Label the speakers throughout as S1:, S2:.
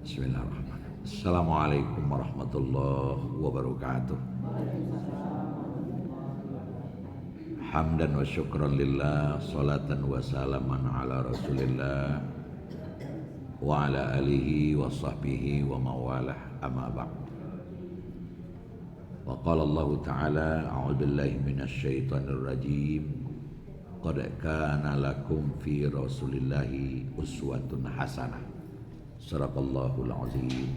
S1: Bismillahirrahmanirrahim. Assalamualaikum warahmatullahi wabarakatuh. Hamdan wa syukran lillah, salatan wa salaman ala rasulillah wa ala alihi wa sahbihi wa mawalah, amma ba'd. Wa qala Allah ta'ala, a'udzu billahi minasy syaithanir rajim. Qad kana lakum fi rasulillahi uswatun hasanah. Sadaqallahul azim.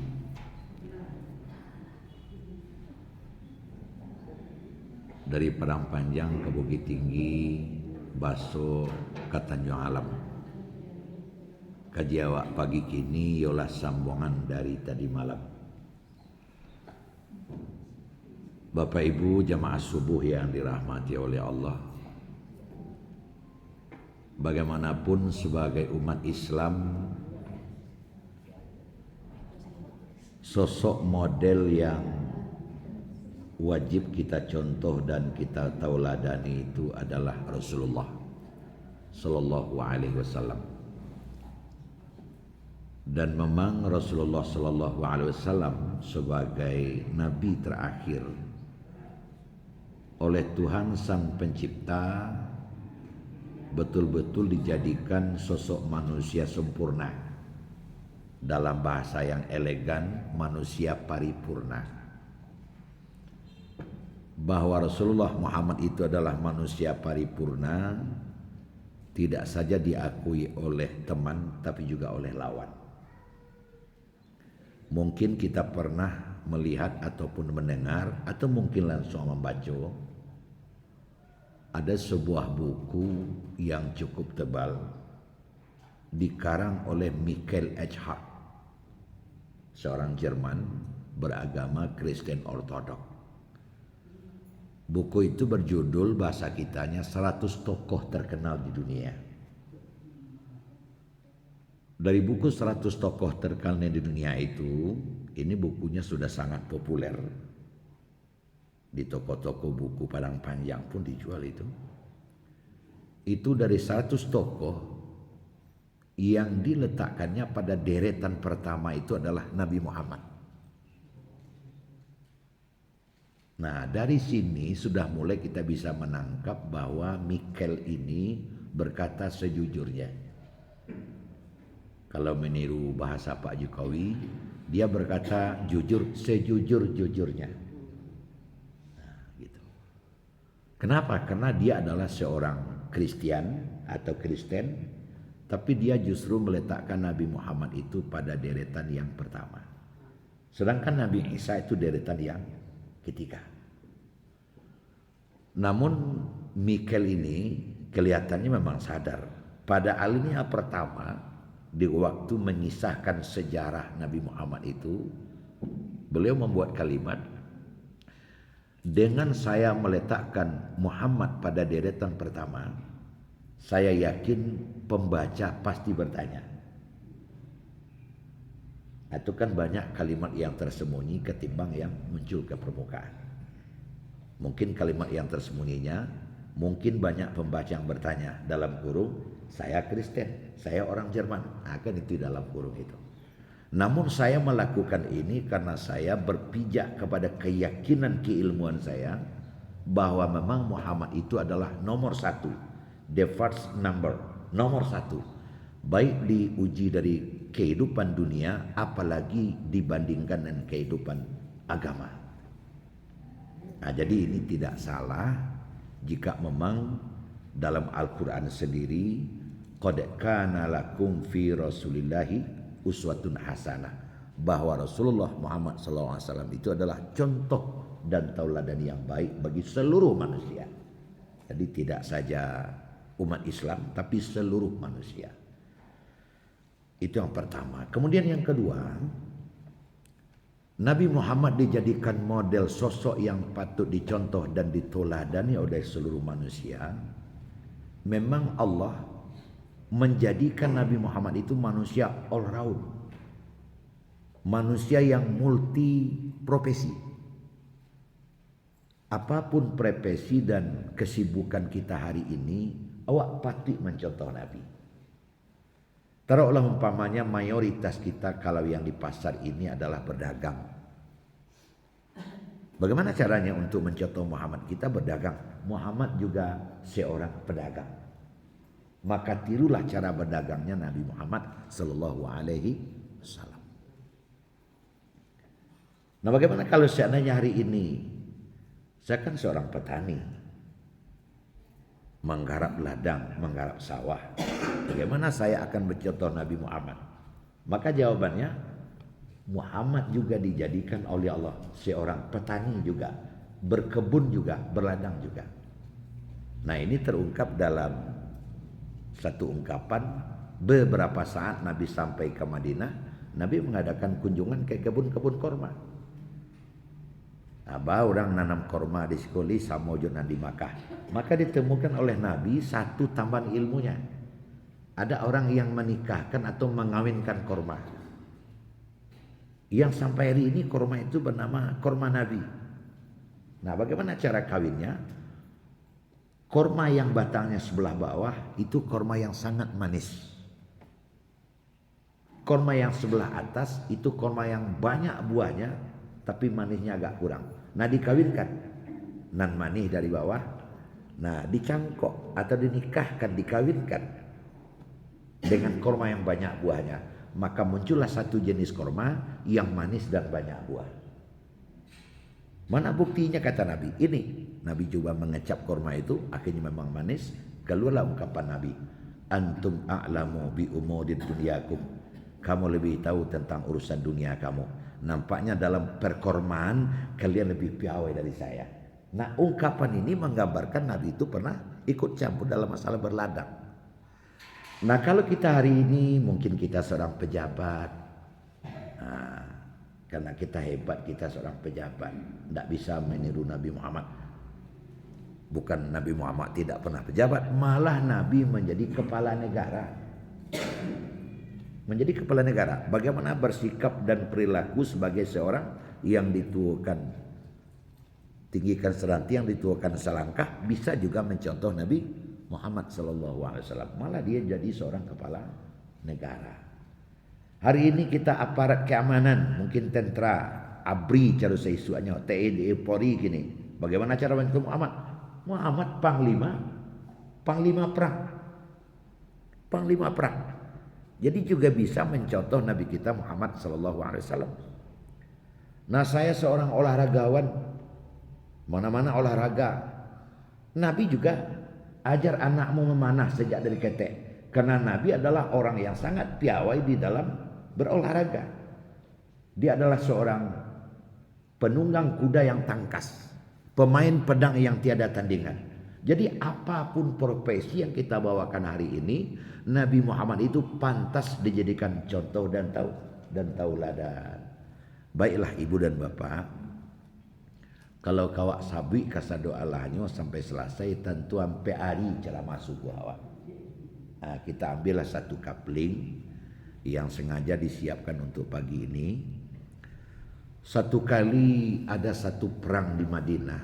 S1: Dari Padang Panjang ke Bukit Tinggi, Baso ke Tanjung Alam. Kajiawak pagi kini yolah sambungan dari tadi malam. Bapak Ibu jamaah subuh yang dirahmati oleh Allah, bagaimanapun sebagai umat Islam, sosok model yang wajib kita contoh dan kita tauladani itu adalah Rasulullah Sallallahu Alaihi Wasallam. Dan memang Rasulullah Sallallahu Alaihi Wasallam sebagai Nabi terakhir oleh Tuhan Sang Pencipta betul-betul dijadikan sosok manusia sempurna. Dalam bahasa yang elegan, manusia paripurna. Bahwa Rasulullah Muhammad itu adalah manusia paripurna tidak saja diakui oleh teman tapi juga oleh lawan. Mungkin kita pernah melihat ataupun mendengar atau mungkin langsung membaca ada sebuah buku yang cukup tebal dikarang oleh Michael H. Hart, seorang Jerman beragama Kristen Ortodok. Buku itu berjudul bahasa kitanya 100 tokoh terkenal di dunia. Dari buku 100 tokoh terkenal di dunia itu, ini bukunya sudah sangat populer. Di toko-toko buku Padang Panjang pun dijual itu. Itu dari 100 tokoh yang diletakkannya pada deretan pertama itu adalah Nabi Muhammad. Nah, dari sini sudah mulai kita bisa menangkap bahwa Michael ini berkata sejujurnya. Kalau meniru bahasa Pak Jokowi, dia berkata jujur sejujur-jujurnya. Nah, gitu. Kenapa? Karena dia adalah seorang Kristen atau Kristen, tapi dia justru meletakkan Nabi Muhammad itu pada deretan yang pertama. Sedangkan Nabi Isa itu deretan yang ketiga. Namun Michael ini kelihatannya memang sadar. Pada alinea pertama, di waktu mengisahkan sejarah Nabi Muhammad itu, beliau membuat kalimat, dengan saya meletakkan Muhammad pada deretan pertama, saya yakin pembaca pasti bertanya. Itu kan banyak kalimat yang tersembunyi ketimbang yang muncul ke permukaan. Mungkin kalimat yang tersembunyinya, mungkin banyak pembaca yang bertanya dalam kurung, saya Kristen, saya orang Jerman, akan itu dalam kurung itu. Namun saya melakukan ini karena saya berpijak kepada keyakinan keilmuan saya bahwa memang Muhammad itu adalah nomor satu, the first number, nomor satu. Baik diuji dari kehidupan dunia, apalagi dibandingkan dengan kehidupan agama. Nah, jadi ini tidak salah jika memang dalam Al-Quran sendiri, qad kana lakum fi rasulillahi uswatun hasanah, bahwa Rasulullah Muhammad SAW itu adalah contoh dan tauladan yang baik bagi seluruh manusia. Jadi tidak saja umat Islam tapi seluruh manusia. Itu yang pertama. Kemudian yang kedua, Nabi Muhammad dijadikan model sosok yang patut dicontoh dan diteladani oleh seluruh manusia. Memang Allah menjadikan Nabi Muhammad itu manusia all round, manusia yang multi profesi. Apapun profesi dan kesibukan kita hari ini, awak patut mencontoh Nabi. Taruhlah umpamanya mayoritas kita kalau yang di pasar ini adalah berdagang. Bagaimana caranya untuk mencontoh Muhammad? Kita berdagang. Muhammad juga seorang pedagang. Maka tirulah cara berdagangnya Nabi Muhammad sallallahu alaihi wasallam. Nah, bagaimana kalau seandainya hari ini saya kan seorang petani, menggarap ladang, menggarap sawah. Bagaimana saya akan mencontoh Nabi Muhammad? Maka jawabannya, Muhammad juga dijadikan oleh Allah seorang petani juga, berkebun juga, berladang juga. Nah, ini terungkap dalam satu ungkapan. Beberapa saat Nabi sampai ke Madinah, Nabi mengadakan kunjungan ke kebun-kebun korma. Abah orang nanam korma di sekoli sama wujudnya di Makkah. Maka ditemukan oleh Nabi satu tambahan ilmunya. Ada orang yang menikahkan atau mengawinkan korma. Yang sampai hari ini korma itu bernama korma Nabi. Nah, bagaimana cara kawinnya? Korma yang batangnya sebelah bawah itu korma yang sangat manis. Korma yang sebelah atas itu korma yang banyak buahnya tapi manisnya agak kurang. Nah, dikawinkan nan manis dari bawah. Nah, dicangkok atau dinikahkan, dikawinkan dengan korma yang banyak buahnya. Maka muncullah satu jenis korma yang manis dan banyak buah. Mana buktinya kata Nabi? Ini Nabi coba mengecap korma itu, akhirnya memang manis. Keluarlah ungkapan Nabi, antum a'lamu bi umuri dunyakum. Kamu lebih tahu tentang urusan dunia kamu. Nampaknya dalam perkormaan kalian lebih piawai dari saya. Nah, ungkapan ini menggambarkan Nabi itu pernah ikut campur dalam masalah berladang. Nah, kalau kita hari ini mungkin kita seorang pejabat. Nah, karena kita hebat, kita seorang pejabat, tidak bisa meniru Nabi Muhammad. Bukan Nabi Muhammad tidak pernah pejabat, malah Nabi menjadi kepala negara. Menjadi kepala negara, bagaimana bersikap dan perilaku sebagai seorang yang dituakan, tinggikan seranti, yang dituakan selangkah, bisa juga mencontoh Nabi Muhammad SAW. Malah dia jadi seorang kepala negara. Hari ini kita aparat keamanan, mungkin tentara, ABRI cara saya isuannya, TNI, Polri gini. Bagaimana cara mencontoh Muhammad? Muhammad panglima perang. Jadi juga bisa mencontoh Nabi kita Muhammad SAW. Nah, saya seorang olahragawan, mana-mana olahraga. Nabi juga ajar anakmu memanah sejak dari ketek. Karena Nabi adalah orang yang sangat piawai di dalam berolahraga. Dia adalah seorang penunggang kuda yang tangkas, pemain pedang yang tiada tandingan. Jadi apapun profesi yang kita bawakan hari ini, Nabi Muhammad itu pantas dijadikan contoh dan tauladan. Baiklah ibu dan bapak, kalau kawak sabi kasado Allahnya sampai selesai tentu sampai hari cara masuk awak. Nah, kita ambillah satu kapling yang sengaja disiapkan untuk pagi ini. Satu kali ada satu perang di Madinah.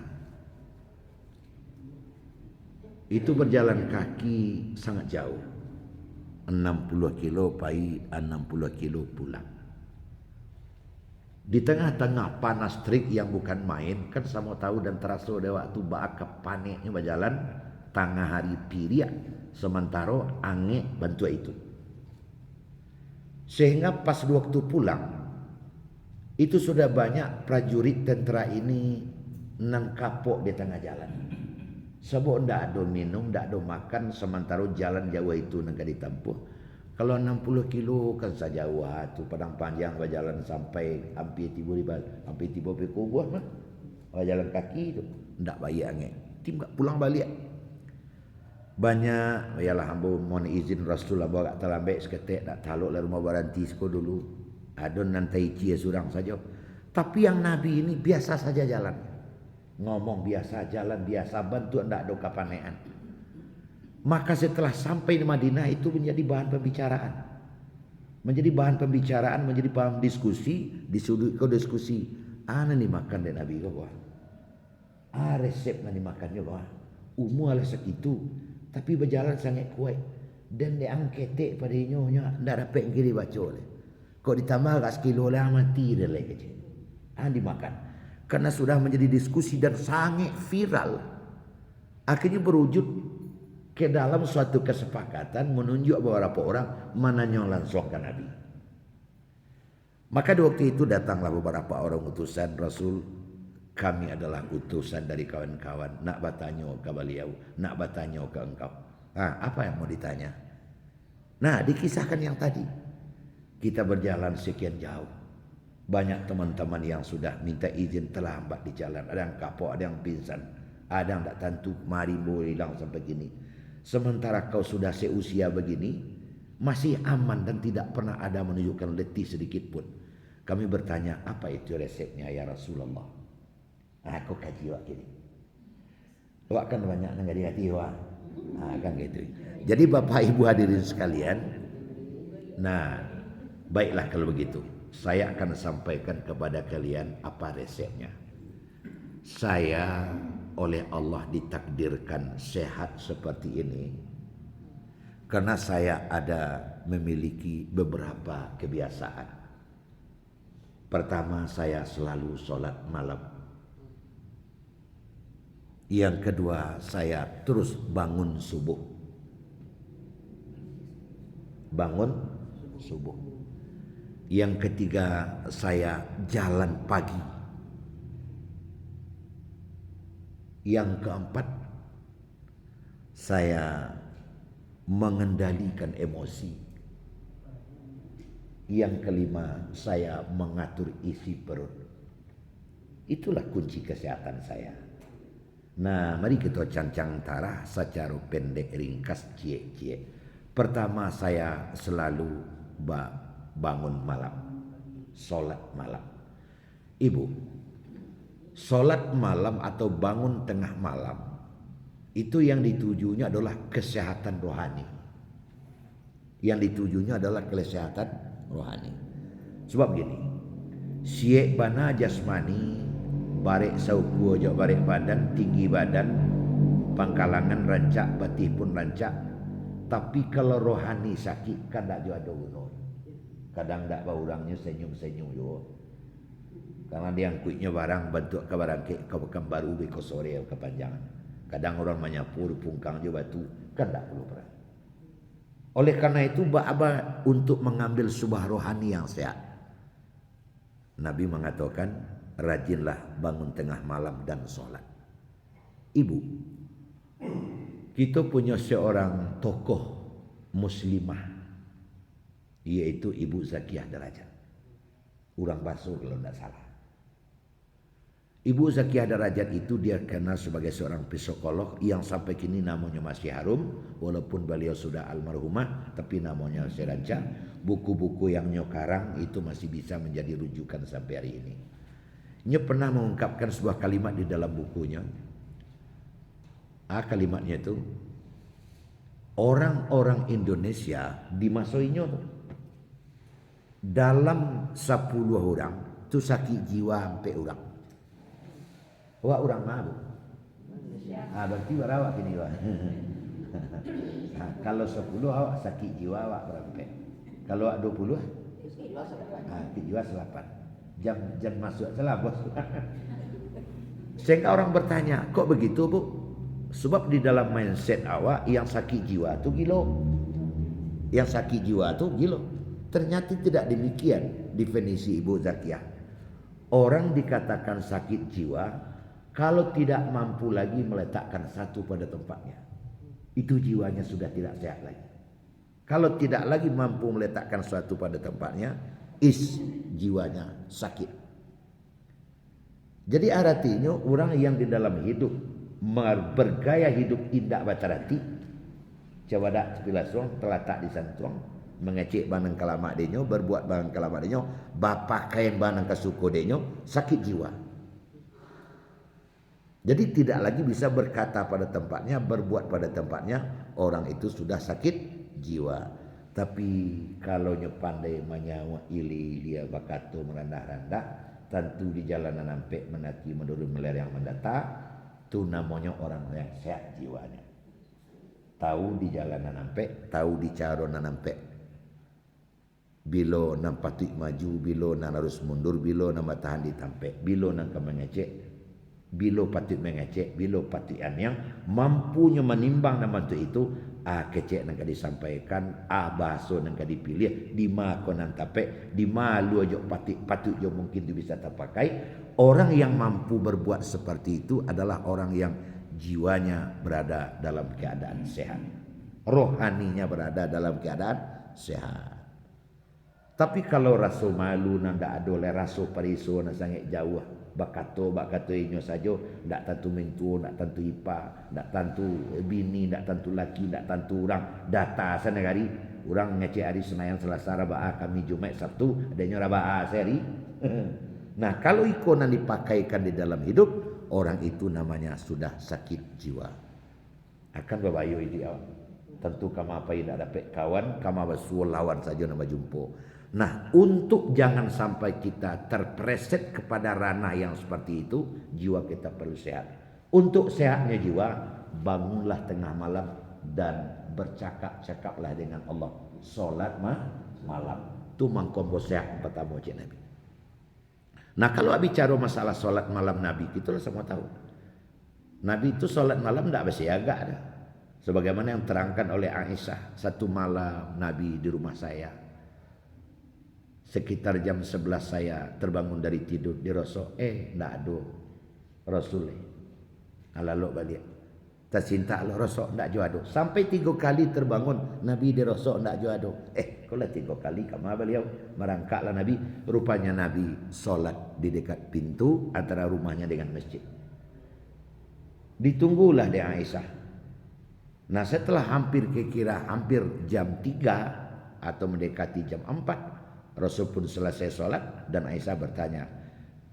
S1: Itu berjalan kaki sangat jauh. 60 kilo pai, 60 kilo pulang. Di tengah-tengah panas terik yang bukan main, kan sama tahu dan terasa ada waktu bakap paneknya berjalan tengah hari piriak, sementara angin bantu itu. Sehingga pas waktu pulang itu sudah banyak prajurit tentara ini nang kapok di tengah jalan. Sebab ndak ada minum, ndak ada makan, sementara jalan jauh itu nang ditempuh. Kalau 60 kilo kan sejauh tu padang panjang berjalan sampai hampir tiba pekau buah mah. Berjalan kaki itu ndak bayar angin. Timbak pulang balik. Banyak ialah hamba mohon izin Rasulullah bawa terlambat seketik nak taluk lah rumah baranti sekolah dulu. Adon nan taici surang saja. Tapi yang Nabi ini biasa saja jalan. Ngomong biasa, jalan biasa, bantu ndak ada kapanean. Maka setelah sampai di Madinah itu menjadi bahan pembicaraan. Menjadi bahan pembicaraan, menjadi bahan diskusi, diskusi. Ana ni makan dari Nabi kau. Resep nani makannya kau. Umur lah segitu, tapi berjalan sangat kuat. Dan dia angketek pada nyonya ndak dapat kiri baca oleh. Kok ditambah kat sekilo lah mati dia lagi kecil. Dimakan. Karena sudah menjadi diskusi dan sangat viral. Akhirnya berwujud ke dalam suatu kesepakatan menunjuk beberapa orang menanya langsung ke Nabi. Maka di waktu itu datanglah beberapa orang utusan Rasul. Kami adalah utusan dari kawan-kawan. Nak bertanya ke beliau. Nak bertanya ke engkau. Apa yang mau ditanya? Nah, dikisahkan yang tadi. Kita berjalan sekian jauh. Banyak teman-teman yang sudah minta izin terlambat di jalan. Ada yang kapok, ada yang pingsan. Ada yang tak tentu mari boleh hilang sampai gini. Sementara kau sudah seusia begini, masih aman dan tidak pernah ada menunjukkan letih sedikit pun. Kami bertanya, apa itu resepnya ya Rasulullah? Aku kaji wak gini. Wak kan banyak nggak dihati wak. Kan gitu. Jadi Bapak Ibu hadirin sekalian, nah baiklah kalau begitu. Saya akan sampaikan kepada kalian apa resepnya. Saya oleh Allah ditakdirkan sehat seperti ini karena saya ada memiliki beberapa kebiasaan. Pertama, saya selalu sholat malam. Yang kedua, saya terus bangun subuh. Bangun subuh. Yang ketiga, saya jalan pagi. Yang keempat, saya mengendalikan emosi. Yang kelima, saya mengatur isi perut. Itulah kunci kesehatan saya. Nah, mari kita cancang tarah secara pendek ringkas cie-cie. Pertama, saya selalu bangun malam. Sholat malam. Ibu, sholat malam atau bangun tengah malam itu yang ditujunya adalah kesehatan rohani. Yang ditujunya adalah kesehatan rohani. Sebab gini, siek bana jasmani, barek sauku aja barek badan, tinggi badan, pangkalangan rancak, batih pun rancak. Tapi kalau rohani sakit kan tak ada guna. Kadang tak bau orangnya senyum-senyum juga. Karena dia angkutnya barang bentuk ke barang ke bekam baru beko sore kepanjangan. Kadang orang menyapu pungkang juga batu kan tak perlu perang. Oleh karena itu ba'aba untuk mengambil sebuah rohani yang sehat. Nabi mengatakan rajinlah bangun tengah malam dan sholat. Ibu, kita punya seorang tokoh muslimah yaitu Ibu Zakiyah Darajat. Orang Basur kalau tidak salah. Ibu Zakiyah Darajat itu dia kenal sebagai seorang psikolog yang sampai kini namanya masih harum. Walaupun beliau sudah almarhumah, tapi namanya masih rancak. Buku-buku yang nyokarang itu masih bisa menjadi rujukan sampai hari ini. Dia pernah mengungkapkan sebuah kalimat di dalam bukunya. Kalimatnya itu, orang-orang Indonesia di masa ini dalam 10 orang tu sakit jiwa sampai orang. Wah orang malu. Berarti barawak ini wah. Kalau 10 awak sakit jiwa awak berapa? Kalau awak 20 sakit jiwa 8. Jam masuk salah bos. Sehingga orang bertanya, kok begitu bu? Sebab di dalam mindset awak yang sakit jiwa tu gilo. Yang sakit jiwa tu gilo. Ternyata tidak demikian definisi Ibu Zakiyah. Orang dikatakan sakit jiwa kalau tidak mampu lagi meletakkan satu pada tempatnya. Itu jiwanya sudah tidak sehat lagi. Kalau tidak lagi mampu meletakkan suatu pada tempatnya, jiwanya sakit. Jadi artinya orang yang di dalam hidup bergaya hidup indah bacarati, coba dak sepilasong terletak di santuang, mengecek banang kalamak denyo, berbuat banang kalamak denyo, bapakain banang kasuko denyo, sakit jiwa. Jadi tidak lagi bisa berkata pada tempatnya, berbuat pada tempatnya, orang itu sudah sakit jiwa. Tapi kalau pandai menyawa ili dia bakato merendah-rendah, tentu di jalanan sampai menati menurun meler yang mendata, itu namanya orang yang sehat jiwanya. tahu di jalanan nampe, tahu di caronan nampe. Bilo nang patut maju, bilo nang harus mundur, bilo nang tahan di tampe, bilo nang mengecek, bilo patut mengecek, bilo patut yang mampunya menimbang nama itu, kecek nang disampaikan, bahaso nang dipilih, di ma konan tape, di ma lu aja patut jo mungkin tu bisa terpakai. Orang yang mampu berbuat seperti itu adalah orang yang jiwanya berada dalam keadaan sehat, rohaninya berada dalam keadaan sehat. Tapi kalau rasa malu nanda ada oleh rasa periso na sangat jauh, bakato inyo saja, ndak tentu mentua, ndak tentu ipa, ndak tentu bini, ndak tentu laki, ndak tentu orang data sana hari orang ngecek hari Senayan Selasa Rabaah kami Jumat Sabtu adanya Rabaah sehari. Nah, kalau ikonan dipakaikan di dalam hidup, orang itu namanya sudah sakit jiwa. Akan babayo dia. Tentu kama apa tidak dapat kawan, kama basual lawan saja nama jumpo. Nah, untuk jangan sampai kita terpreset kepada ranah yang seperti itu, jiwa kita perlu sehat. Untuk sehatnya jiwa, bangunlah tengah malam dan bercakap-cakaplah dengan Allah. Solat malam. Itu mangkombo sehat pertama cik Nabi. Nah, kalau bicara masalah solat malam Nabi, kita semua tahu. Nabi itu solat malam tidak bersiaga dah. Sebagaimana yang terangkan oleh Aisyah, satu malam Nabi di rumah saya. Sekitar jam 11 saya terbangun dari tidur di Rasul. Tidak ada Rasul. Alalok balik. Tercinta Allah Rasul tidak juado. Sampai 3 kali terbangun Nabi di Rasul tidak juado. Kalau 3 kali kama beliau merangkaklah Nabi. Rupanya Nabi solat di dekat pintu antara rumahnya dengan masjid. Ditunggulah di Aisyah. Nah, setelah hampir jam 3 atau mendekati jam 4, Rasul pun selesai solat dan Aisyah bertanya,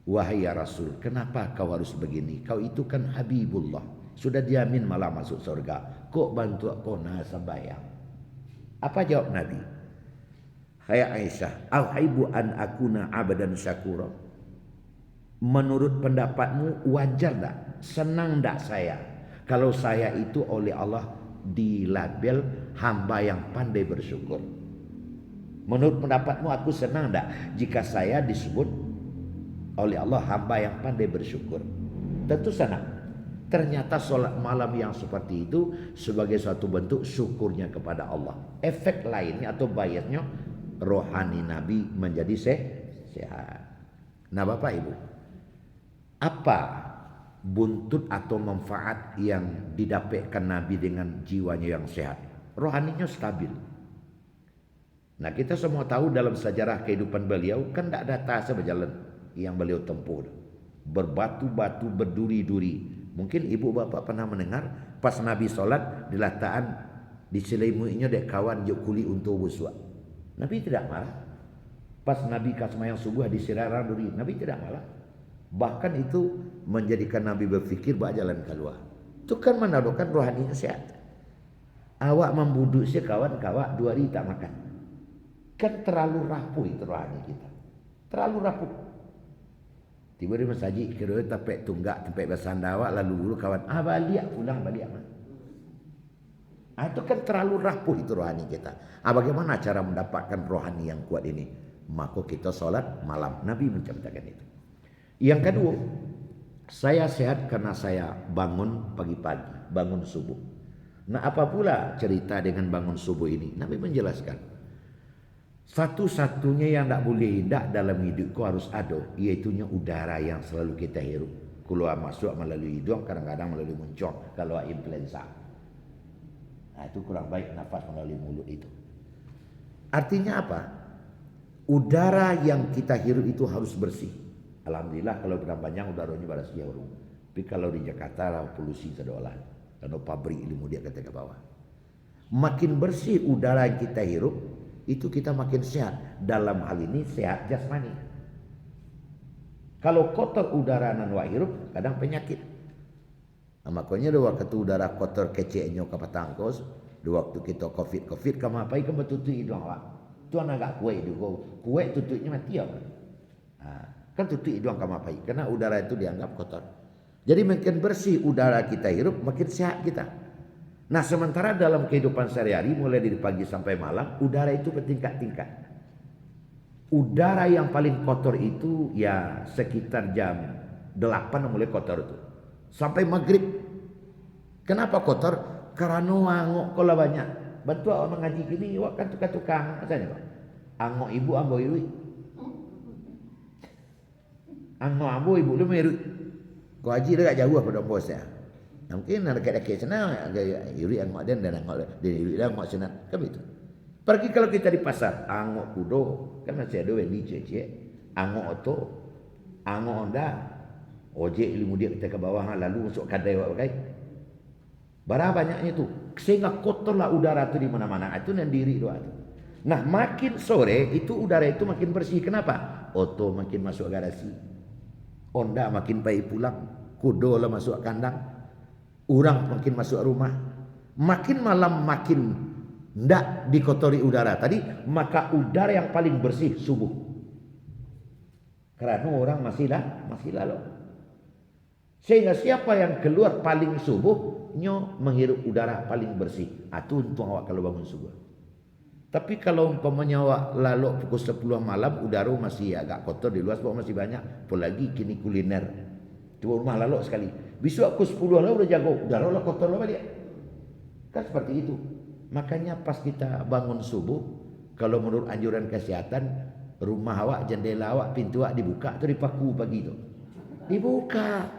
S1: "Wahai ya Rasul, kenapa kau harus begini? Kau itu kan Habibullah, sudah diamin malah masuk surga. Kok bantu aku sembahyang?" Apa jawab Nabi? "Hai Aisyah, auhaibu an akuna abadan syakura." Menurut pendapatmu wajar tak? Senang tak saya kalau saya itu oleh Allah dilabel hamba yang pandai bersyukur? Menurut pendapatmu aku senang tak jika saya disebut oleh Allah hamba yang pandai bersyukur? Tentu senang. Ternyata solat malam yang seperti itu sebagai suatu bentuk syukurnya kepada Allah. Efek lainnya atau biasnya rohani Nabi menjadi sehat. Nah, Bapak Ibu, apa buntut atau manfaat yang didapatkan Nabi dengan jiwanya yang sehat? Rohaninya stabil. Nah, kita semua tahu dalam sejarah kehidupan beliau kan tidak ada tasa berjalan yang beliau tempuh. Berbatu-batu, berduri-duri. Mungkin ibu bapak pernah mendengar pas Nabi solat diletakkan di selimuinya dek kawan juk kuli untuk buswa. Nabi tidak marah. Pas Nabi kasmayang subuh di sirara duri, Nabi tidak marah. Bahkan itu menjadikan Nabi berfikir buat jalan keluar. Itu kan menandakan rohaninya sehat. Awak membuduk si kawan-kawan 2 hari tak makan. Kan terlalu rapuh itu rohani kita. Terlalu rapuh. Tiba di masjid kira tapek tunggak tempat bersandawak lalu dulu kawan balik pulang balik mah. Itu kan terlalu rapuh itu rohani kita. Bagaimana cara mendapatkan rohani yang kuat ini? Maka kita solat malam. Nabi menceritakan itu. Yang kedua, saya sehat karena saya bangun pagi-pagi, bangun subuh. Nah, apa pula cerita dengan bangun subuh ini? Nabi menjelaskan. Satu-satunya yang tak boleh hindak dalam hidupku harus ada, iaitunya udara yang selalu kita hirup. Keluar masuk melalui hidung, kadang-kadang melalui muncong kalau influenza. Nah, itu kurang baik nafas melalui mulut itu. Artinya apa? Udara yang kita hirup itu harus bersih. Alhamdulillah kalau berapa banyak udaranya pada sejauh. Tapi kalau di Jakarta lah polusi sedolah. Karena pabrik ilmu dia kata ke bawah. Makin bersih udara yang kita hirup, itu kita makin sehat. Dalam hal ini sehat jasmani. Kalau kotor udara nan wa hirup, kadang penyakit. Nah, makanya dua waktu udara kotor keceknya ke patangkos, dua waktu kita covid kamu apa ikan betutu hidung awak. Itu anak agak kue itu, kue tutupnya mati apa? Kan tutup hidung kamu apa? Karena udara itu dianggap kotor. Jadi makin bersih udara kita hirup, makin sehat kita. Nah sementara dalam kehidupan sehari-hari mulai dari pagi sampai malam udara itu bertingkat-tingkat. Udara yang paling kotor itu ya sekitar jam 8 mulai kotor itu. Sampai maghrib. Kenapa kotor? Karena angok kola banyak. Bantu awak mengaji gini, awak kan tukang-tukang. Macamnya kok. Angok ibu ambo ibu. Angok ambo ibu lu meru. Kau haji dekat jauh apa dong bos ya? Mungkin dekat-dekat sana iri angok dan angok dan iri angok sana kan begitu. Pergi kalau kita di pasar, angok kudo kan masih ada yang cece, angok oto, angok onda, ojek ilmu dia kita ke bawah lalu masuk kadai awak pakai. Berapa banyaknya itu, sehingga kotorlah udara itu di mana-mana. Itu yang diri doa itu. Nah makin sore itu udara itu makin bersih. Kenapa? Oto makin masuk garasi, onda makin baik pulang, kudo lah masuk kandang, orang makin masuk rumah. Makin malam makin ndak dikotori udara tadi, maka udara yang paling bersih subuh. Karena orang masih lalu. Sehingga siapa yang keluar paling subuh, nyo menghirup udara paling bersih. Itu untung awak kalau bangun subuh. Tapi kalau umpamanya awak lalu pukul 10 malam, udara masih agak kotor di luar sebab masih banyak. Apalagi kini kuliner. Cuma rumah lalu sekali. Besok pukul 10 lalu udah jago, udara lah kotor lah dia. Kan seperti itu. Makanya pas kita bangun subuh, kalau menurut anjuran kesehatan, rumah awak, jendela awak, pintu awak dibuka atau dipaku pagi itu. Dibuka.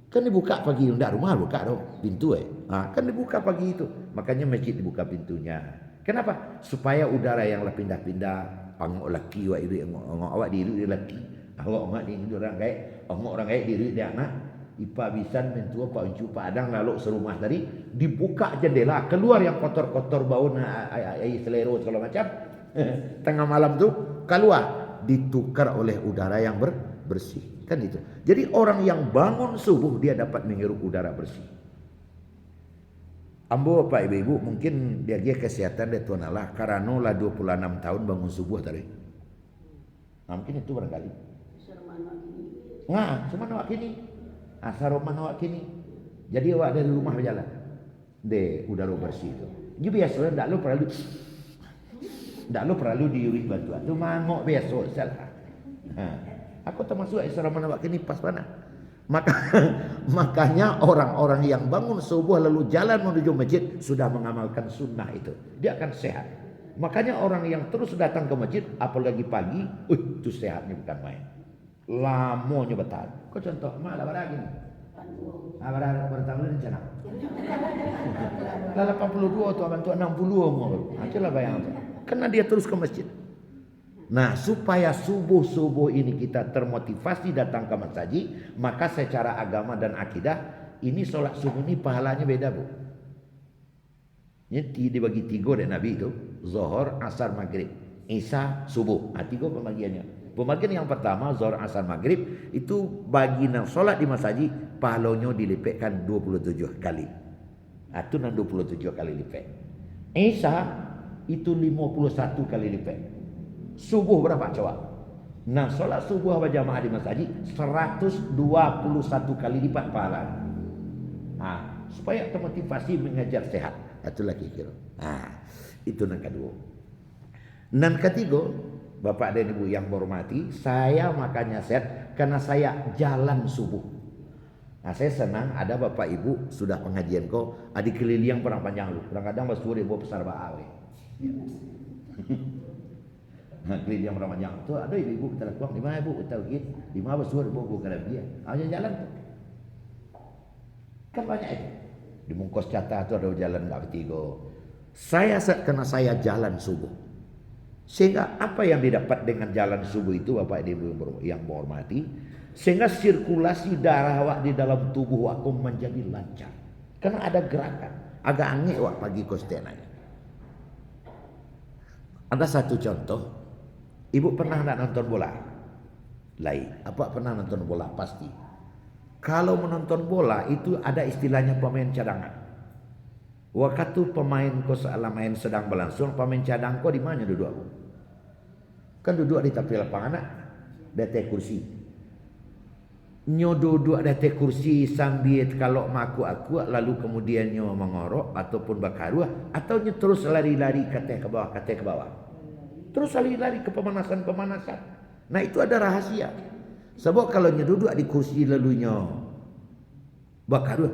S1: Kan dibuka pagi, enggak rumah buka dong, pintu kan dibuka pagi itu. Makanya masjid dibuka pintunya. Kenapa? Supaya udara yang pindah-pindah, angok laki awak iri, angok awak diri laki, awak di orang gaya, angok orang gaya diri dia anak. Ipa bisan mentua Pak Uncu Pak Adang lalu serumah tadi dibuka jendela keluar yang kotor-kotor bau air selero segala macam. Tengah malam tuh keluar ditukar oleh udara yang bersih kan itu. Jadi orang yang bangun subuh dia dapat menghirup udara bersih. Ambo Pak Ibu mungkin dia kesehatan dia tuan Allah karena lah 26 tahun bangun subuh tadi. Nah, mungkin itu barangkali. Nah, semana awak kini. Asar roman awak kini. Jadi awak dari rumah berjalan. Udara bersih itu. Jadi biasa ndak lo perlu diurut bantuan. Itu mangok biasa salah. Aku termasuk asar roman awak kini pas mana. Makanya orang-orang yang bangun subuh lalu jalan menuju masjid sudah mengamalkan sunnah itu. Dia akan sehat. Makanya orang yang terus datang ke masjid apalagi pagi, itu sehatnya bukan main. Lamonya betul. Kau contoh, malah berapa gini? Berapa bertahun rencana? Lah 82 atau bantu 60 mau. Ajalah bayang tu. Karena dia terus ke masjid. Nah, supaya subuh-subuh ini kita termotivasi datang ke masjid, maka secara agama dan akidah ini solat subuh ini pahalanya beda, Bu. Ini dibagi 3 dari Nabi itu, Zuhur, Asar, Maghrib, Isya, Subuh. 3 pembagiannya. Pembagian yang pertama Zuhur, Asar, Maghrib itu bagi yang solat di masjid pahalanya dilipatkan 27 kali. Itu 27 kali lipat. Isya itu 51 kali lipat. Subuh berapa coba? Nah, solat subuh berjamaah di masjid 121 kali lipat pahala. Supaya termotivasi mengajar sehat. Itulah kira. Itu yang kedua. Dan ketiga, Bapak dan Ibu yang hormati, saya makanya sehat karena saya jalan subuh. Saya senang ada Bapak Ibu sudah pengajian kok, adik keliling perang panjang lu. Kadang-kadang basuri bawa besar baawe. Keliling perang panjang tu ada ibu kita lakukan di mana ibu tahu gitu, di mana basuri bawa bukan dia. Jalan tu. Kan banyak itu. Di Mungkos Cata tu ada jalan enggak bertiga. Saya karena saya jalan subuh. Sehingga apa yang didapat dengan jalan subuh itu Bapak Ibu yang menghormati, sehingga sirkulasi darah awak di dalam tubuh awak menjadi lancar. Karena ada gerakan. Agak aneh awak pagi kostenanya. Ada satu contoh, ibu pernah nak nonton bola? Lain. Apa pernah nonton bola? Pasti. Kalau menonton bola itu ada istilahnya pemain cadangan. Waktu pemain ko main sedang berlangsung, pemain cadang ko di mana duduk aku? Kan duduk di tepi lapangan, di atas kursi. Nyo duduk di atas kursi sambil kalau maku aku lalu kemudian nyo mengorok ataupun bakaruah atau nyo terus lari-lari ke bawah. Terus lari-lari ke pemanasan. Nah itu ada rahasia. Sebab kalau nyo duduk di kursi lalu nyo bakaruah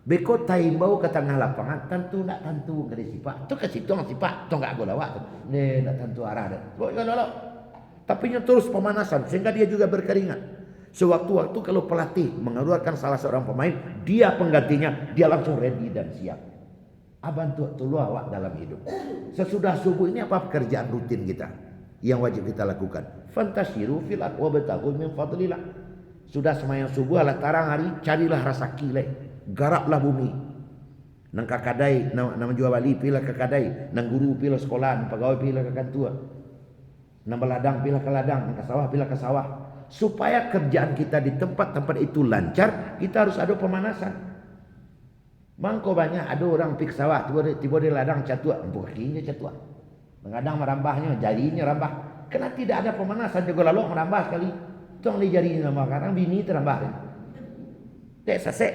S1: beko taimbau ke tengah lapangan tentu nak tentu ngeri sifat. Tu ke situ sifat, tu enggak golawak tu. Ne nak tentu arah dah. Tapi nyo terus pemanasan sehingga dia juga berkeringat. Sewaktu-waktu kalau pelatih mengeluarkan salah seorang pemain, dia penggantinya, dia langsung ready dan siap. Abang tu luawak dalam hidup. Sesudah subuh ini apa pekerjaan rutin kita yang wajib kita lakukan? Fantasiru fil ardh wabtaghu min fadlillah. Sudah semayang subuh ala tarang hari, carilah rasa kilek, garaplah bumi. Nang kakadai, nang jual bali pila kakadai, nang guru pila sekolah, nang pegawai pila ke kantor. Nang beladang pila ke ladang, nang ke sawah pila ke sawah. Supaya kerjaan kita di tempat-tempat itu lancar, kita harus ada pemanasan. Mangko banyak ada orang pik sawah, tiba dia ladang catua, empuk kakinya catua. Kadang merambahnya, jarinya rambah. Karena tidak ada pemanasan, jago lalu merambah sekali. Tong li jarinya rambah, kadang bini terambah. Dek sasek.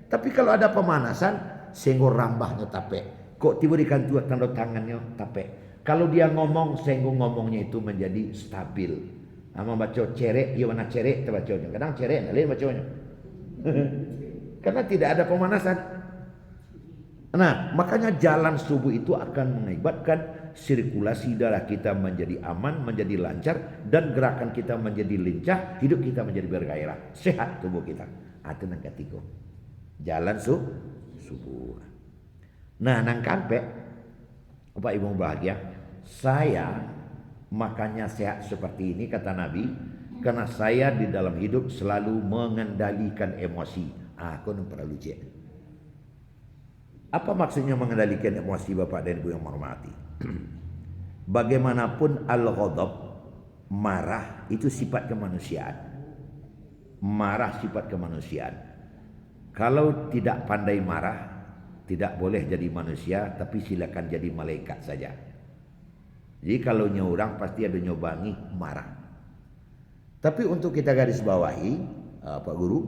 S1: Tapi kalau ada pemanasan, senggol rambahnya tape. Kok tiba di kantua tanda tangannya tape. Kalau dia ngomong, senggol ngomongnya itu menjadi stabil. Ama baca cerek, ia mana cerek terbacanya. Kadang cerek, lain bacanya. Karena tidak ada pemanasan. Nah, makanya jalan subuh itu akan mengakibatkan sirkulasi darah kita menjadi aman, menjadi lancar, dan gerakan kita menjadi lincah, hidup kita menjadi bergairah, sehat tubuh kita. Itu nang ketiga. Jalan subuh. Nah, nang kampe, Bapak Ibu bahagia, saya makanya sehat seperti ini kata Nabi, karena saya di dalam hidup selalu mengendalikan emosi. Aku nak perlu cek. Apa maksudnya mengendalikan emosi Bapak dan Ibu yang menghormati? Bagaimanapun al-ghadab, marah itu sifat kemanusiaan. Marah sifat kemanusiaan. Kalau tidak pandai marah, tidak boleh jadi manusia, tapi silakan jadi malaikat saja. Jadi kalau nyorang pasti ada nyobangi marah. Tapi untuk kita garis bawahi, Pak Guru,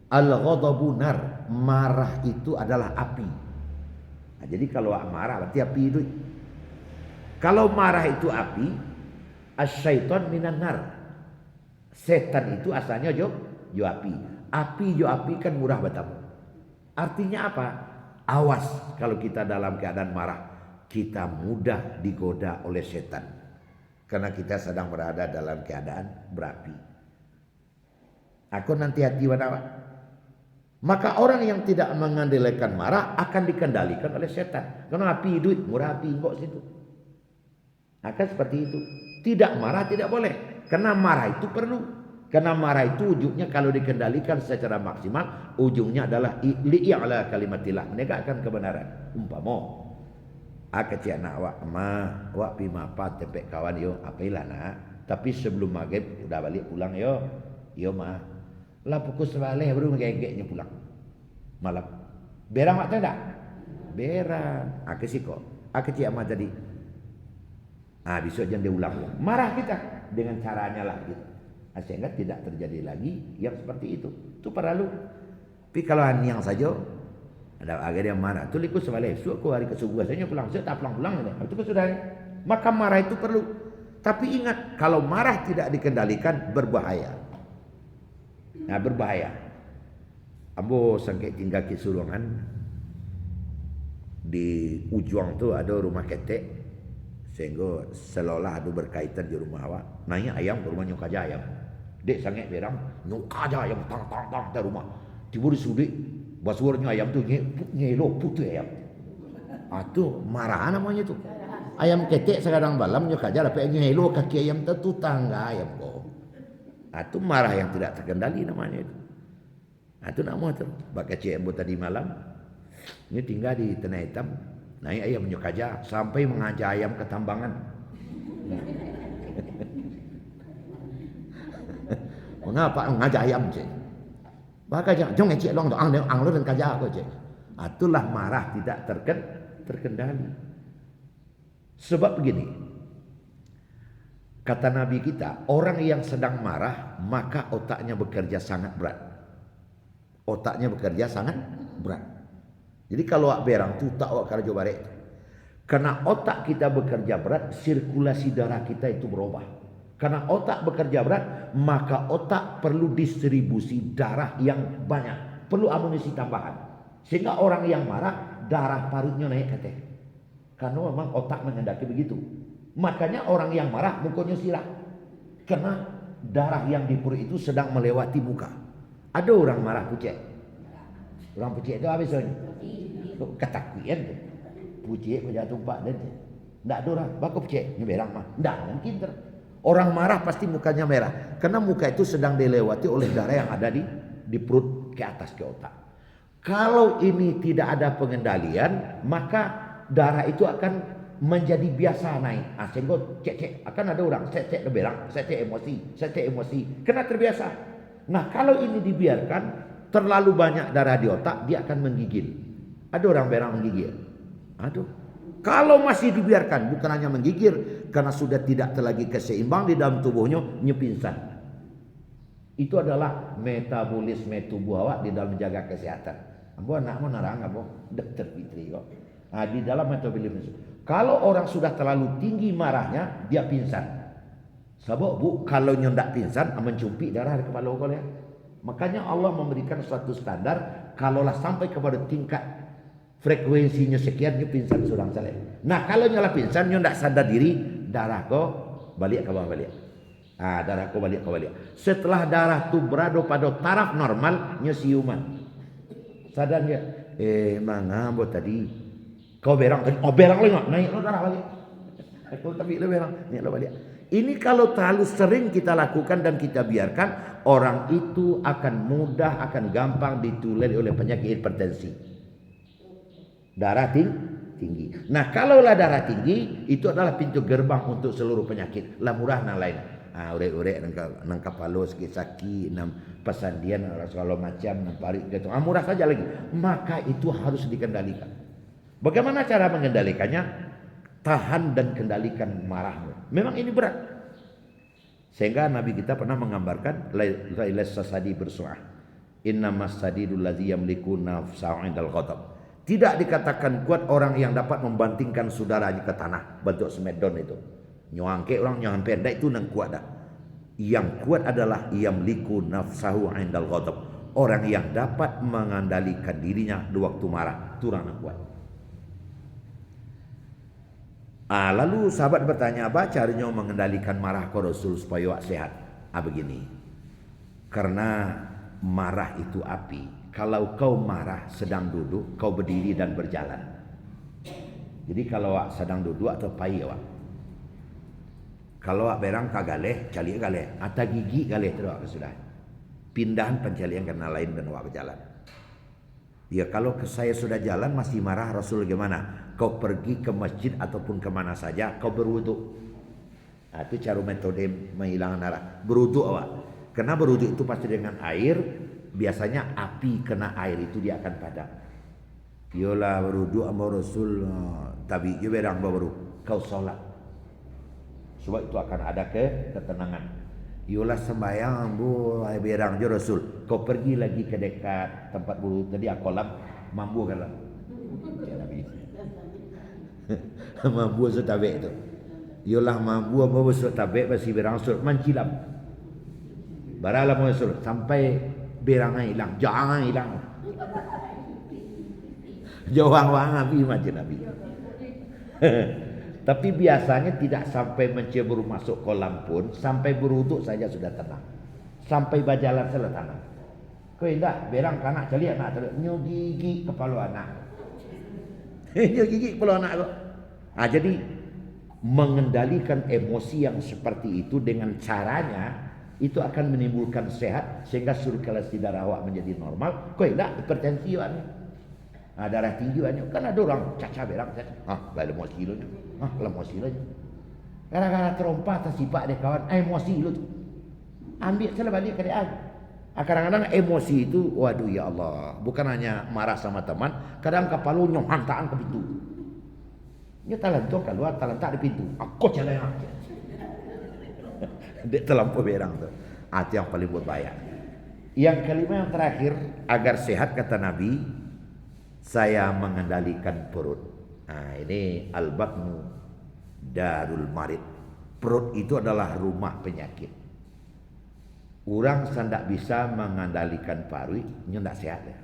S1: al-ghadabu nar, marah itu adalah api. Nah, jadi kalau marah berarti api itu. Kalau marah itu api, asyaiton minan nar. Setan itu asalnya jo api. Api jo api kan murah batamu. Artinya apa? Awas kalau kita dalam keadaan marah. Kita mudah digoda oleh setan karena kita sedang berada dalam keadaan berapi. Aku nanti hati wanawa. Maka orang yang tidak mengendalikan marah akan dikendalikan oleh setan. Karena api duit murah api kok situ. Akan seperti itu. Tidak marah tidak boleh. Karena marah itu perlu. Karena marah itu ujungnya kalau dikendalikan secara maksimal, ujungnya adalah li'a'la kalimatillah, menegakkan kebenaran. Umpama kecik nak wak pi mapat tepek kawan yo apilah nak. Tapi sebelum maghrib udah balik pulang yo mah. Lah pukul 11 baru ngegeknya pulang. Malam. Berang mak tak? Berang. Kesiko. Kecik amat tadi. Besok jangan diulang. Marah kita dengan caranya lah gitu. Sehingga tidak terjadi lagi yang seperti itu. Itu perlu. Tapi kalau yang saja ada agar yang marah tu liku sebalik suku hari kesubuhan saya pulang saya tak pulang itu sudah. Maka marah itu perlu, tapi ingat kalau marah tidak dikendalikan berbahaya. Nah berbahaya. Ambo sangke tinggal ke Sulungan di ujung tu ada rumah ketek sehingga seolah ada berkaitan di rumah awak. Nanya ayam ke rumah nyuka ayam. Dek sangat berang nyuka ayam tang di rumah. Tiba di sudik basuarnya ayam tu nyelok putih ayam. Tu marah namanya tu. Ayam ketek sekarang malam nyok aja dapat nyelok kaki ayam tu tangga ayam kok. Tu marah yang tidak terkendali namanya itu. Tu nama tu. Bak kecik yang tadi malam ini tinggal di Tanah Hitam. Naik ayam nyok aja sampai mengajak ayam ke tambangan. Mengapa ngajak ayam cik? Maka jangan ngecek long tu ang lo dan kajak aku cik. Itulah marah tidak terkendali. terkendali. Sebab begini, Kata Nabi kita, orang yang sedang marah maka otaknya bekerja sangat berat. Otaknya bekerja sangat berat. Jadi kalau wak berang tu tak wak kerja barek. Karena otak kita bekerja berat, sirkulasi darah kita itu berubah. Karena otak bekerja berat, maka otak perlu distribusi darah yang banyak, perlu amunisi tambahan. Sehingga orang yang marah, darah parutnya naik katanya. Karena memang otak mengendaki begitu. Makanya orang yang marah mukanya sirah. Karena darah yang di perut itu sedang melewati muka. Ada orang marah pucet. Orang pucet itu habis soalnya. Ketakutan tu. Pucet pada tumpak dan tidak ada orang. Bako pucet. Ini berang mah. Tidak mungkin. Orang marah pasti mukanya merah. Karena muka itu sedang dilewati oleh darah yang ada di perut ke atas ke otak. Kalau ini tidak ada pengendalian, maka darah itu akan menjadi biasa naik. Sehingga cek-cek. Akan ada orang cek-cek berang, cek-cek emosi. Kena terbiasa. Nah kalau ini dibiarkan, terlalu banyak darah di otak, dia akan menggigil. Ada orang berang menggigil. Aduh. Kalau masih dibiarkan, bukan hanya menggigil, karena sudah tidak lagi keseimbang di dalam tubuhnya, nyepinsan. Itu adalah metabolisme tubuh awak di dalam menjaga kesehatan. Ambo anak mau narang, ambo dokter Fitri kok. Nah, di dalam metabolisme. Kalau orang sudah terlalu tinggi marahnya, dia pingsan. Sebab bu, kalau nyendak pingsan, mencupik darah di kepala kau ya. Makanya Allah memberikan suatu standar, kalaulah sampai kepada tingkat frekuensinya sekian, dia pingsan surang saleh. Nah kalau nyala pingsan, dia tidak sadar diri, darah kau balik ke bawah balik. Darah kau balik ke balik. Setelah darah tu berada pada taraf normal, dia siuman. Sadar dia, mana buat tadi? Kau berang tadi, berang lagi naik lo darah balik. Aku tapi lo berang, naik lo balik. Ini kalau terlalu sering kita lakukan dan kita biarkan, orang itu akan mudah, akan gampang ditular oleh penyakit hipertensi. Darah tinggi. Nah kalaulah darah tinggi, itu adalah pintu gerbang untuk seluruh penyakit. Lah murah dan lain. Urek-urek nang kepala sakit, nang pesandian kalau macam nang parik gitu. Murah saja lagi. Maka itu harus dikendalikan. Bagaimana cara mengendalikannya? Tahan dan kendalikan marahmu. Memang ini berat. Sehingga Nabi kita pernah menggambarkan lailas sasadi bersuah. Innamas sadidul ladzi yamliku nafsahu indal ghadab. Tidak dikatakan kuat orang yang dapat membantingkan saudaranya ke tanah, bentuk smedon itu. Nyuangke orang nyuang pendek itu nang kuat dah. Yang kuat adalah yamliku nafsahu indal ghadab. Orang yang dapat mengendalikan dirinya di waktu marah, itu orang yang kuat. Lalu sahabat bertanya, apa caranya mengendalikan marah ke Rasul supaya awak sehat? Begini. Karena marah itu api. Kalau kau marah sedang duduk, kau berdiri dan berjalan. Jadi kalau awak sedang duduk atau pai awak. Kalau awak berang kagaleh, cali galeh, atau gigi galeh terus sudah. Pindahan pencalian karena lain dan awak berjalan. Ya kalau saya sudah jalan masih marah, Rasul gimana? Kau pergi ke masjid ataupun kemana saja, kau berwudu. Itu cara metode menghilangkan marah. Berwudu awak. Karena berwudu itu pasti dengan air. Biasanya api kena air itu dia akan padam. Yolah berwudu sama Rasul, tapi you berang baru kau solat. Sebab itu akan ada ketenangan. Yolah sembahyang bu, berang je Rasul. Kau pergi lagi ke dekat tempat wudu tadi kolam, mampu kalau. Mampu setabek itu. Yolah mampu apa setabek masih berang Rasul mancilam. Baralah Rasul sampai berangnya hilang, jangan hilang. Jawang-wang Nabi macam Nabi. Tapi biasanya tidak sampai mencebur masuk kolam pun, sampai berwuduk saja sudah tenang. Sampai berjalan saja tenang. Kau indah berang kanak cali anak terus nyogigi kepala anak. Nyogigi kepala anak kau. Jadi mengendalikan emosi yang seperti itu dengan caranya itu akan menimbulkan sehat sehingga sirkulasi darah awak menjadi normal. Kau tidak hipertensi awak. Darah tinggi awak. Kan ada orang caca berang caca. Lemas kilo nya. Lemas kilo nya. Gara-gara terompa tersipak deh kawan. Emosi lu tu. Ambil salah balik ke dia. Kadang-kadang emosi itu, waduh ya Allah, bukan hanya marah sama teman, kadang kepala nyong hantaan ke pintu. Dia talan tu keluar, talan tak di pintu. Aku jalan. Dek terlampau berang tuh. Itu yang paling berbahaya. Yang kelima yang terakhir, agar sehat kata Nabi, saya mengendalikan perut. Nah, ini al-batnu darul marid. Perut itu adalah rumah penyakit. Orang tidak bisa mengendalikan paru, tidak sehat ya.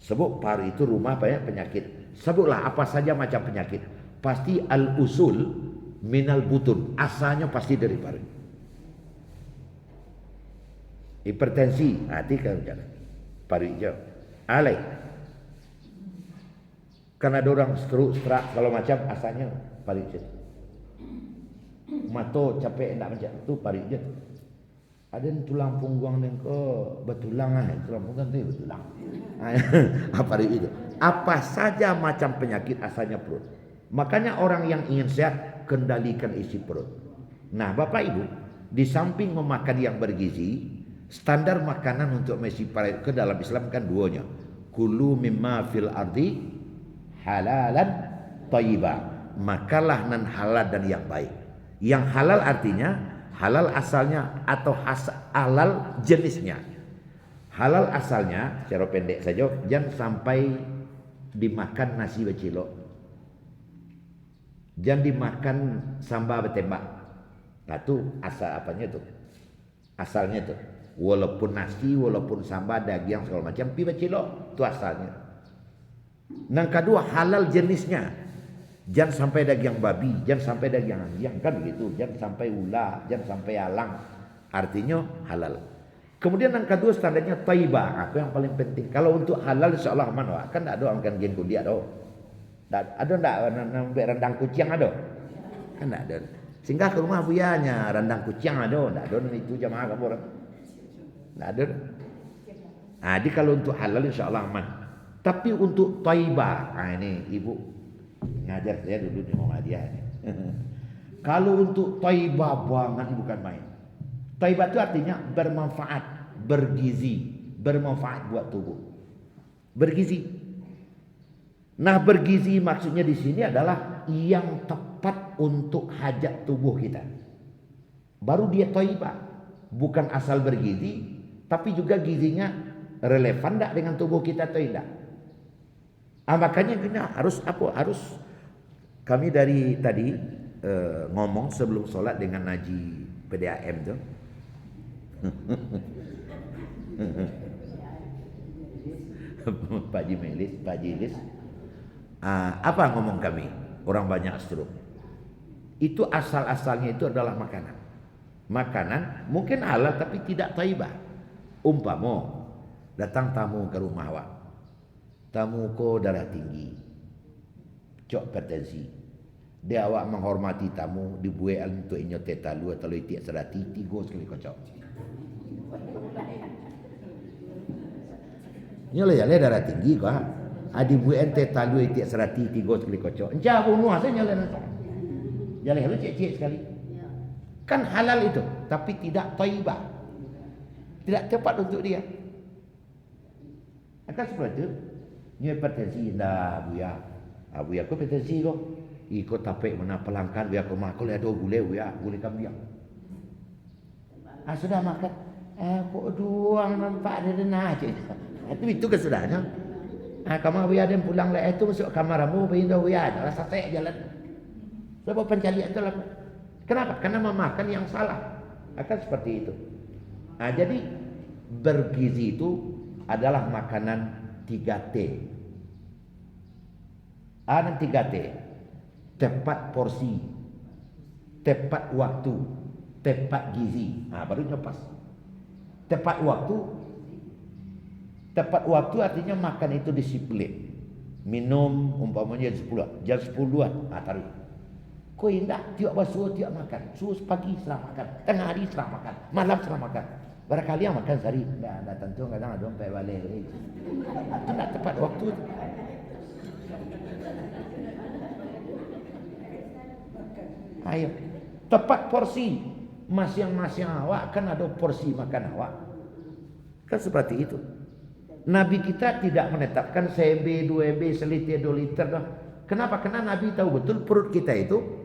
S1: Sebab paru itu rumah banyak penyakit. Sebutlah apa saja macam penyakit. Pasti al-usul minal butun. Asalnya pasti dari paru. Hipertensi, hati kalau jalan. Paru hijau. Alay. Karena ada orang stroke, kalau macam asalnya paru hijau. Mato capek nak macam tu paru hijau. Ada tulang punggung yang ke betulang tulang punggung tu betulang. Apa itu? Apa saja macam penyakit asalnya perut. Makanya orang yang ingin sehat kendalikan isi perut. Nah, Bapak Ibu, di samping memakan yang bergizi, standar makanan untuk mengisi perut ke dalam Islam kan duanya. Kulu mimma fil ardi halalan thayyiba. Makanlah nan halal dan yang baik. Yang halal artinya halal asalnya atau halal jenisnya. Halal asalnya secara pendek saja, jangan sampai dimakan nasi becilok, jangan dimakan sambal bertembak. Nah itu asal apanya itu? Asalnya itu. Walaupun nasi, walaupun sambal, daging segala macam, pi becilok itu asalnya. Yang kedua halal jenisnya. Jangan sampai daging babi, jangan sampai daging anjing kan begitu, jangan sampai ular, jangan sampai alang. Artinya halal. Kemudian yang kedua standarnya thayyibah. Apa yang paling penting? Kalau untuk halal insyaallah aman wah. Kan tak ada makan gen dia ada. Ada ndak rendang kucing ada? Kan tak ada. Singgah ke rumah buyanya rendang kucing ada, tak ada itu jamaah kamu orang. Tak ada. Nah, jadi kalau untuk halal insyaallah aman. Tapi untuk thayyibah, ini ibu ngajar saya dulu di Muhammadiyah. Kalau untuk thayyibah banget bukan main. Thayyibah itu artinya bermanfaat, bergizi, bermanfaat buat tubuh. Bergizi. Nah, bergizi maksudnya di sini adalah yang tepat untuk hajat tubuh kita. Baru dia thayyibah. Bukan asal bergizi, tapi juga gizinya relevan tak dengan tubuh kita atau tidak. Makanya kita harus apa? Harus kami dari tadi ngomong sebelum sholat dengan Naji PDAM tu. Pak Jimelis, Pak Jilis. Apa ngomong kami? Orang banyak stroke. Itu asal-asalnya itu adalah makanan. Makanan mungkin halal tapi tidak thayyibah. Umpama datang tamu ke rumah awak. Tamu ko darah tinggi, cok hipertensi. Dia awak menghormati tamu, dibuat untuk inyo teta lu atau itiak serati tiga sekali kocok. Nyo le darah tinggi ko. Dibuat teta lu itiak serati tiga sekali kocok. Enca bunuh asalnya le. Jale lu cek-cek sekali. Kan halal itu, tapi tidak thayyibah. Tidak tepat untuk dia. Akan seperti itu. Ni hipertensi dah buya. Buya ko hipertensi ko. Iko tapek mana pelangkan buya ko mak ko le do gule buya, gule kambiang. Sudah makan. Kok doang nampak ada denah je. Itu kesudahnya. Kamu buya dan pulang le itu masuk kamaramu pindah buya, rasa tek jalan. Sebab pencalian itu lah. Kenapa? Karena memakan yang salah. Akan seperti itu. Jadi bergizi itu adalah makanan 3T. Dan 3T. Tepat porsi, tepat waktu, tepat gizi. Baru nyopas. Tepat waktu. Tepat waktu artinya makan itu disiplin. Minum umpamanya jam 10 taruh. Kau indah tiap basuh tiap makan. Subuh pagi setelah makan, tengah hari setelah makan, malam setelah makan. Barangkali yang makan sehari, dah tentu kadang ada sampai balik. Itu tak tepat waktu. Ayo, tepat porsi. Masing-masing awak kan ada porsi makan awak. Kan seperti itu. Nabi kita tidak menetapkan CB, 2B, seliter, 2 liter. Kenapa? Karena Nabi tahu betul perut kita itu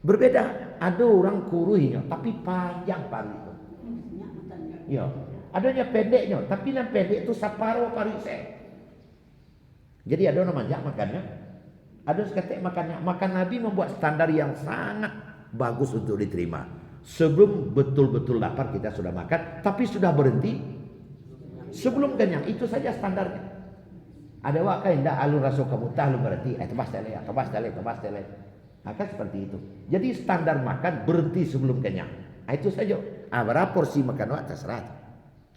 S1: Berbeda, ada orang kuruinya tapi panjang pari itu. Ya, adanya pendeknya, tapi yang pendek itu separuh pari saya. Jadi ada orang banyak makannya, ada seketik makannya. Makan Nabi membuat standar yang sangat bagus untuk diterima. Sebelum betul-betul lapar kita sudah makan, tapi sudah berhenti sebelum kenyang. Itu saja standarnya. Ada wakai ndak alun rasul kamu tahu berhenti, tebas tele. Akan seperti itu. Jadi standar makan berhenti sebelum kenyang. Itu saja. Berapa porsi makan wak terserah.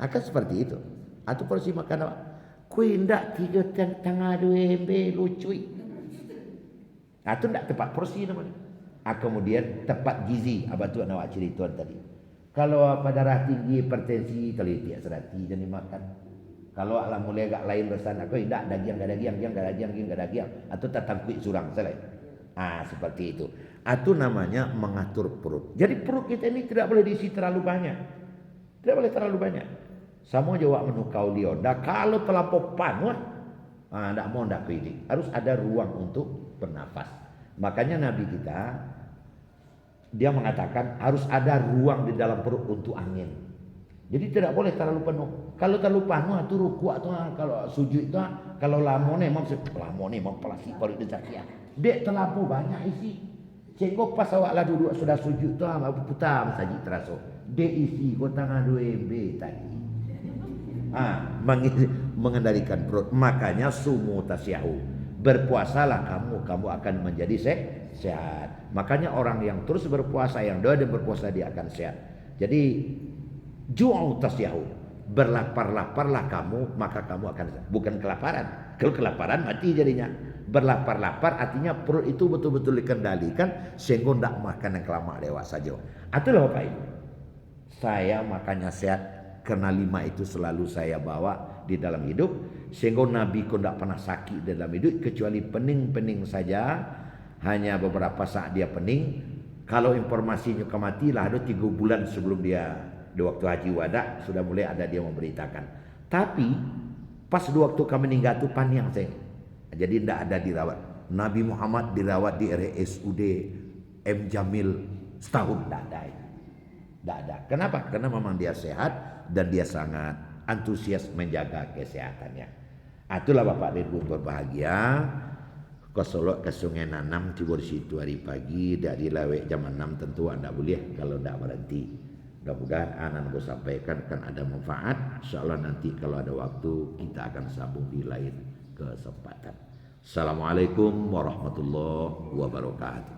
S1: Akan seperti itu. Atau porsi makan wak. Kui ndak 3,2 MB lucu. Itu ndak tepat porsi namanya. Kemudian tepat gizi. Abah tu nak cerita tadi. Kalau pada darah tinggi, hipertensi, teliti serati jadi makan. Kalau alam mulai agak lain rasanya, aku tidak daging. Atau tatang kuih surang selesai. Seperti itu. Itu namanya mengatur perut. Jadi perut kita ini tidak boleh diisi terlalu banyak. Tidak boleh terlalu banyak. Sama jawab menu kaulion. Kalau terlampau panas, tidak mau tidak pilih. Harus ada ruang untuk bernafas. Makanya Nabi kita, dia mengatakan harus ada ruang di dalam perut untuk angin. Jadi tidak boleh terlalu penuh. Kalau terlalu penuh itu ruku atau kalau sujud itu kalau lamone memang pelasi paling desakia. Dek terlalu banyak isi. Sehingga pas awak lah duduk sudah sujud tu putar saja terasa. Dek isi kau tangan 2 MB tadi. Mengendalikan perut. Makanya sumu tasyahu. Berpuasalah kamu akan menjadi sehat. Makanya orang yang terus berpuasa, yang doa dan berpuasa dia akan sehat. Jadi ju'u tasyahu, berlapar-laparlah kamu, maka kamu akan bukan kelaparan. Kalau kelaparan mati jadinya. Berlapar-lapar artinya perut itu betul-betul dikendalikan sehingga tidak makan yang kelamaan lewat saja. Itulah Bapak Ibu. Saya makannya sehat karena 5 itu selalu saya bawa di dalam hidup sehingga Nabi kau tidak pernah sakit dalam hidup kecuali pening-pening saja. Hanya beberapa saat dia pening. Kalau informasinya kematilah ada 3 bulan sebelum dia di waktu haji wada sudah mulai ada dia memberitakan. Tapi pas di waktu kami meninggal itu panjang saya. Jadi tidak ada dirawat. Nabi Muhammad dirawat di RSUD M Jamil setahun tidak ada. Tidak ada. Kenapa? Karena memang dia sehat dan dia sangat antusias menjaga kesehatannya. Itulah Bapak dan Ibu berbahagia. Kesolok ke Sungai Nanam tiba di situ hari pagi dari lewek jam 6 tentu Anda boleh kalau tidak berhenti. Mudah-mudahan anak gue sampaikan akan ada manfaat. InsyaAllah nanti kalau ada waktu kita akan sambung di lain kesempatan. Assalamualaikum warahmatullahi wabarakatuh.